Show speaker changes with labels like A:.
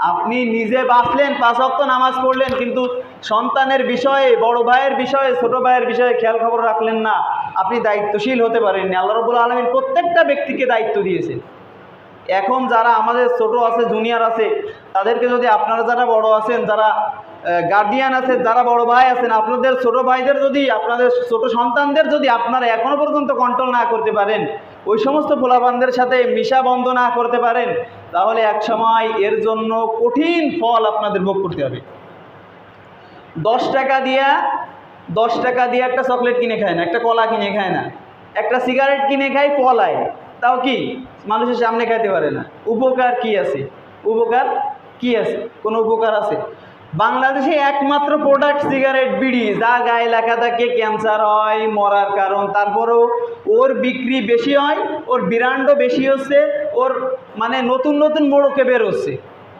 A: আপনি নিজে বাঁচলেন, 5 ওয়াক্ত নামাজ পড়লেন, কিন্তু সন্তানের বিষয়ে, বড় ভাইয়ের বিষয়ে, ছোট ভাইয়ের বিষয়ে খেয়াল খবর রাখলেন না। আপনি দায়িত্বশীল হতে পারেননি। আল্লাহ রাব্বুল আলামিন প্রত্যেকটা ব্যক্তিকে দায়িত্ব দিয়েছেন। এখন যারা আমাদের ছোট আছে, জুনিয়র আছে, তাদেরকে যদি আপনারা যারা বড় আছেন, যারা গার্ডিয়ান আছেন, যারা বড় ভাই আছেন, আপনাদের ছোট ভাইদের যদি, আপনাদের ছোট সন্তানদের যদি আপনারা এখনো পর্যন্ত কন্ট্রোল না করতে পারেন, ওই সমস্ত পোলাপানদের সাথে মিশা বন্ধ না করতে পারেন, তাহলে এক সময় এর জন্য কঠিন ফল আপনাদের ভোগ করতে হবে। 10 টাকা দিয়ে একটা চকলেট কিনে খায় না, একটা কলা কিনে খায় না, একটা সিগারেট কিনে খায় পলায়, তাও কি মানুষের সামনে খাইতে পারে না। উপকার কি আছে? উপকার কি আছে? কোনো উপকার আছে? বাংলাদেশে একমাত্র প্রোডাক্ট সিগারেট, বিড়ি, যা গায়ে লেখা থাকে ক্যান্সার হয়, মরার কারণ, তারপরেও ওর বিক্রি বেশি হয়, ওর ব্র্যান্ডও বেশি হচ্ছে, ওর মানে নতুন নতুন মোড়কে বের হচ্ছে।